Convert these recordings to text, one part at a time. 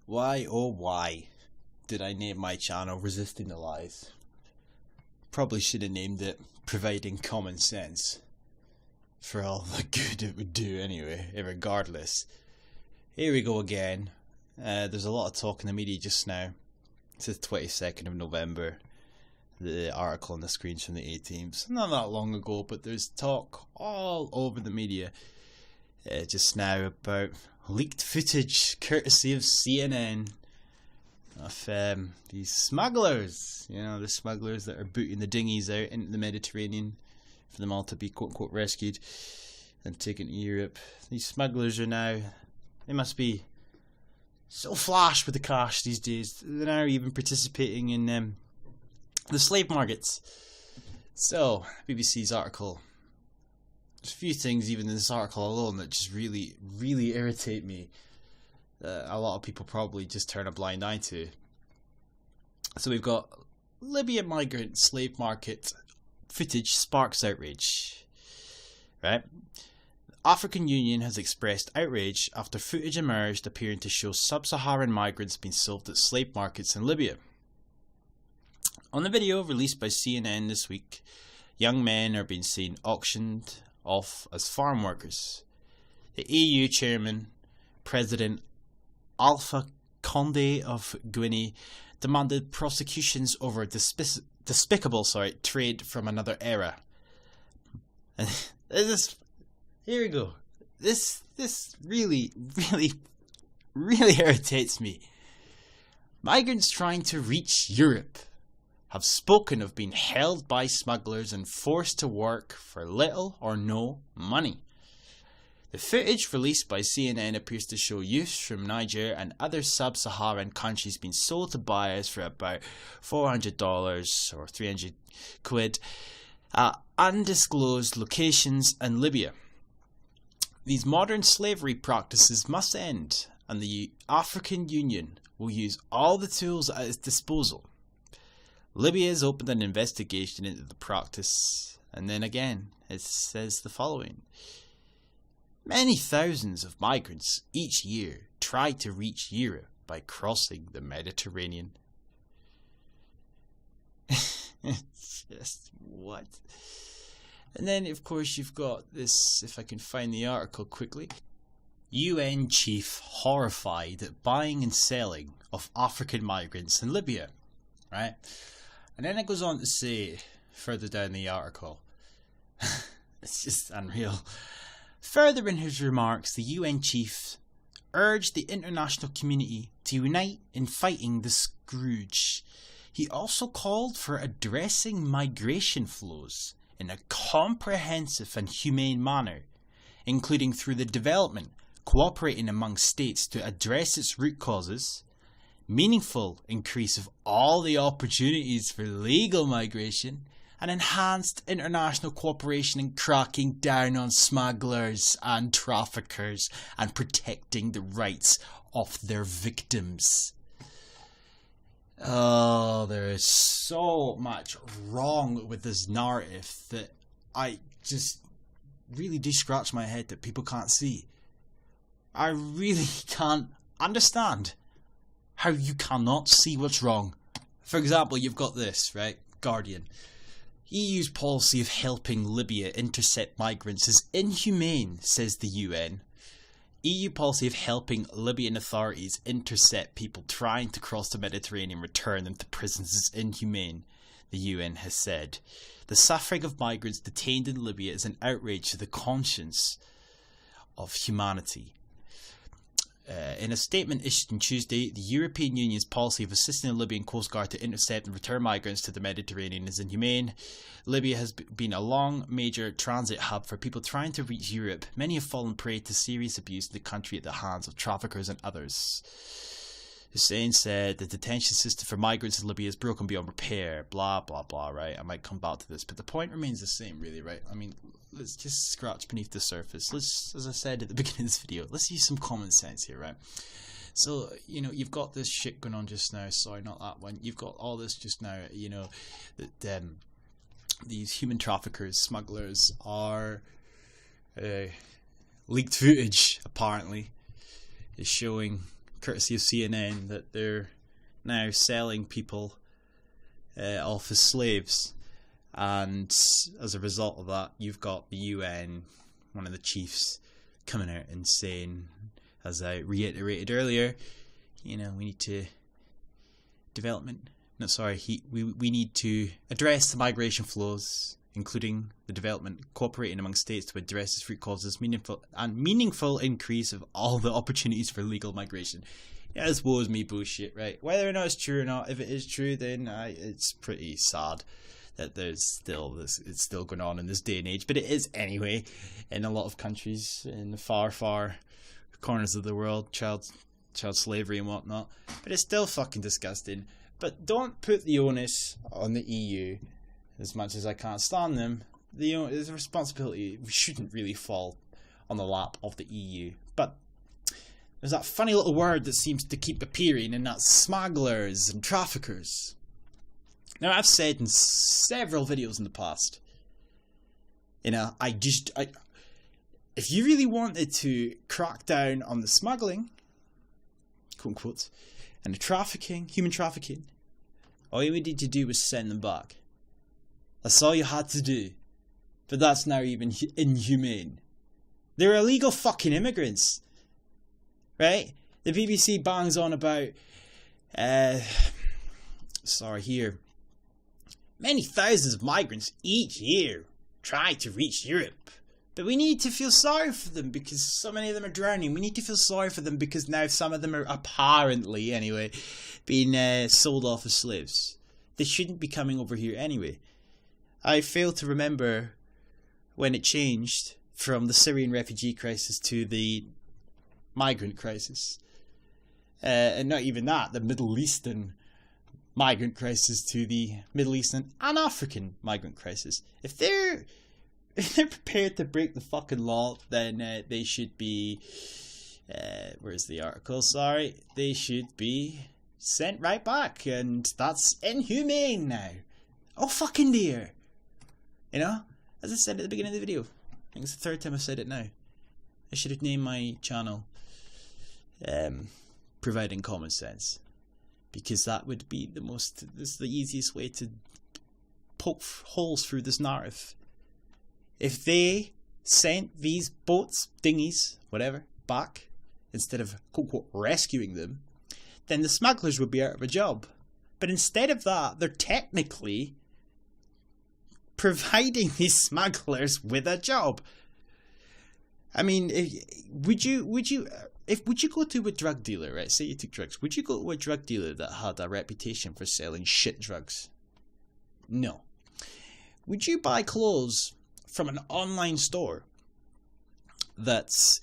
Why, oh why, did I name my channel Resisting the Lies? Probably should have named it Providing Common Sense. For all the good it would do anyway, regardless. Here we go again. There's a lot of talk in the media just now. It's the 22nd of November. The article on the screen's from the 18th. Not that long ago, but there's talk all over the media just now about leaked footage courtesy of CNN of these smugglers. You know, the smugglers that are booting the dinghies out into the Mediterranean for them all to be quote unquote rescued and taken to Europe. These smugglers are now, they must be so flush with the cash these days. They're now even participating in the slave markets. So, BBC's article. There's a few things even in this article alone that just really irritate me. A lot of people probably just turn a blind eye to. So we've got Libyan migrant slave market footage sparks outrage. Right? The African Union has expressed outrage after footage emerged appearing to show sub-Saharan migrants being sold at slave markets in Libya. On the video released by CNN this week, young men are being seen auctioned off as farm workers. The EU chairman, President Alpha Condé of Guinea, demanded prosecutions over despicable trade from another era. And here we go. This really irritates me. Migrants trying to reach Europe have spoken of being held by smugglers and forced to work for little or no money. The footage released by CNN appears to show youths from Niger and other sub-Saharan countries being sold to buyers for about $400 or 300 quid at undisclosed locations in Libya. These modern slavery practices must end, and the African Union will use all the tools at its disposal. Libya has opened an investigation into the practice, and then again it says the following. Many thousands of migrants each year try to reach Europe by crossing the Mediterranean. It's just, what? And then of course you've got this, if I can find the article quickly. UN chief horrified at buying and selling of African migrants in Libya. Right? And then it goes on to say, further down the article, it's just unreal. Further in his remarks, the UN chief urged the international community to unite in fighting the scourge. He also called for addressing migration flows in a comprehensive and humane manner, including through the development, cooperating among states to address its root causes, meaningful increase of all the opportunities for legal migration, and enhanced international cooperation in cracking down on smugglers and traffickers and protecting the rights of their victims. Oh, there is so much wrong with this narrative that I just really do scratch my head that people can't see. I really can't understand how you cannot see what's wrong. For example, you've got this, right? Guardian. EU's policy of helping Libya intercept migrants is inhumane, says the UN. EU policy of helping Libyan authorities intercept people trying to cross the Mediterranean and return them to prisons is inhumane, the UN has said. The suffering of migrants detained in Libya is an outrage to the conscience of humanity. In a statement issued on Tuesday, the European Union's policy of assisting the Libyan Coast Guard to intercept and return migrants to the Mediterranean is inhumane. Libya has been a long major transit hub for people trying to reach Europe. Many have fallen prey to serious abuse in the country at the hands of traffickers and others. Hussein said the detention system for migrants in Libya is broken beyond repair. Blah, blah, blah, right? I might come back to this, but the point remains the same, really, right? I mean, let's just scratch beneath the surface. Let's, as I said at the beginning of this video, let's use some common sense here, right? So, you know, you've got this shit going on just now. Sorry, not that one. You've got all this just now, you know, that these human traffickers, smugglers are leaked footage, apparently, is showing courtesy of CNN, that they're now selling people off as slaves. And as a result of that, you've got the UN, one of the chiefs, coming out and saying, as I reiterated earlier, we need to we need to address the migration flows, including the development, cooperating among states to address its root causes, meaningful increase of all the opportunities for legal migration. Yeah, this woes me bullshit, right? Whether or not it's true or not, if it is true, then it's pretty sad that it's still going on in this day and age. But it is anyway in a lot of countries in the far corners of the world, child slavery and whatnot. But it's still fucking disgusting. But don't put the onus on the EU. As much as I can't stand them, the responsibility shouldn't really fall on the lap of the EU. But there's that funny little word that seems to keep appearing, and that's smugglers and traffickers. Now, I've said in several videos in the past, if you really wanted to crack down on the smuggling, quote unquote, and the trafficking, human trafficking, all you needed to do was send them back. That's all you had to do. But that's now even inhumane. They're illegal fucking immigrants. Right? The BBC bangs on about, many thousands of migrants each year try to reach Europe. But we need to feel sorry for them because so many of them are drowning. We need to feel sorry for them because now some of them are apparently, anyway, being sold off as slaves. They shouldn't be coming over here anyway. I fail to remember when it changed from the Syrian refugee crisis to the migrant crisis. And not even that, the Middle Eastern migrant crisis to the Middle Eastern and African migrant crisis. If they're prepared to break the fucking law, then they should be, where's the article? Sorry, they should be sent right back, and that's inhumane now. Oh fucking dear. As I said at the beginning of the video, I think it's the third time I've said it now. I should have named my channel Providing Common Sense, because that would be the easiest way to poke holes through this narrative. If they sent these boats, dinghies, whatever, back, instead of quote-unquote rescuing them, then the smugglers would be out of a job. But instead of that, they're technically providing these smugglers with a job. I mean, would you go to a drug dealer, right? Say you took drugs. Would you go to a drug dealer that had a reputation for selling shit drugs? No. Would you buy clothes from an online store that's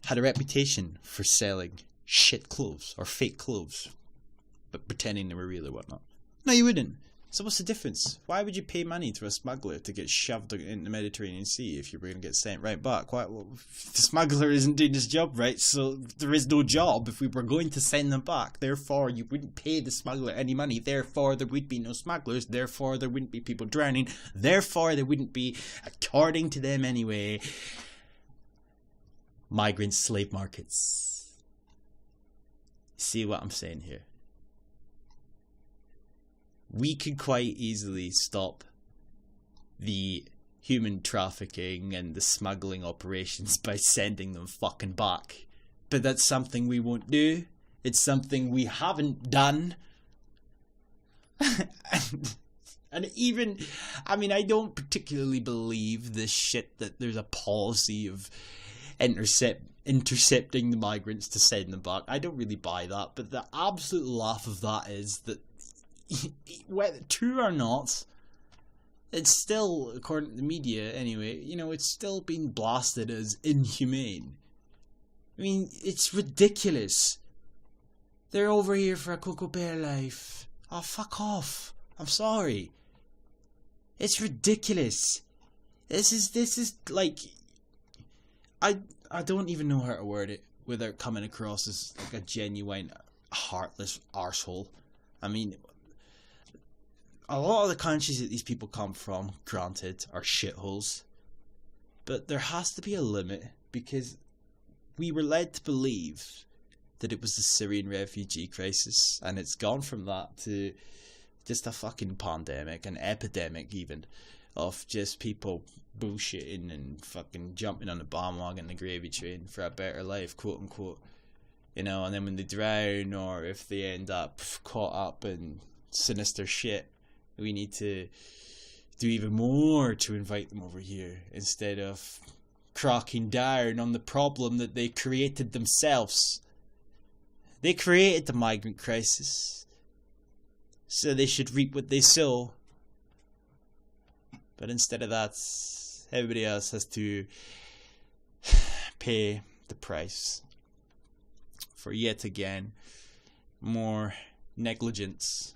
had a reputation for selling shit clothes or fake clothes, but pretending they were real or whatnot? No, you wouldn't. So what's the difference? Why would you pay money to a smuggler to get shoved in the Mediterranean Sea if you were going to get sent right back? The smuggler isn't doing his job right, so there is no job if we were going to send them back. Therefore, you wouldn't pay the smuggler any money. Therefore, there would be no smugglers. Therefore, there wouldn't be people drowning. Therefore, there wouldn't be, according to them anyway, migrant slave markets. See what I'm saying here? We could quite easily stop the human trafficking and the smuggling operations by sending them fucking back. But that's something we won't do. It's something we haven't done. And even, I don't particularly believe this shit that there's a policy of intercepting the migrants to send them back. I don't really buy that. But the absolute laugh of that is that whether true or not, it's still, according to the media anyway, it's still being blasted as inhumane. It's ridiculous. They're over here for a Cocoa Bear life. Oh, fuck off. I'm sorry. It's ridiculous. This is like, I don't even know how to word it without coming across as like a genuine heartless arsehole. A lot of the countries that these people come from, granted, are shitholes. But there has to be a limit, because we were led to believe that it was the Syrian refugee crisis, and it's gone from that to just a fucking pandemic, an epidemic even, of just people bullshitting and fucking jumping on the bandwagon, the gravy train for a better life, quote unquote. You know, and then when they drown, or if they end up caught up in sinister shit, we need to do even more to invite them over here, instead of cracking down on the problem that they created themselves. They created the migrant crisis, so they should reap what they sow. But instead of that, everybody else has to pay the price for yet again more negligence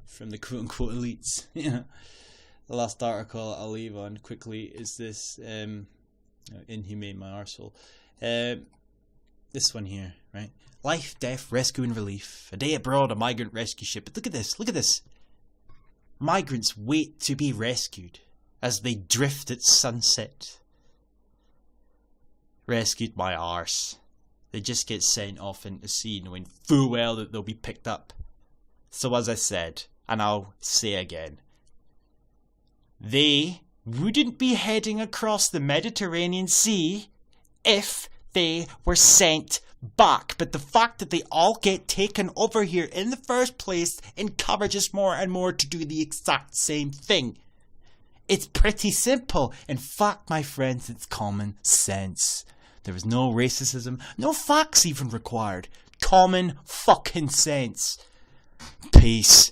from the quote-unquote elites. The last article I'll leave on quickly is this, inhumane my arsehole. This one here, right? Life, death, rescue and relief. A day abroad, a migrant rescue ship. But look at this. Migrants wait to be rescued as they drift at sunset. Rescued my arse. They just get sent off into sea knowing full well that they'll be picked up. So as I said, and I'll say again, they wouldn't be heading across the Mediterranean Sea if they were sent back. But the fact that they all get taken over here in the first place encourages more and more to do the exact same thing. It's pretty simple. In fact, my friends, it's common sense. There is no racism, no facts even required. Common fucking sense. Peace.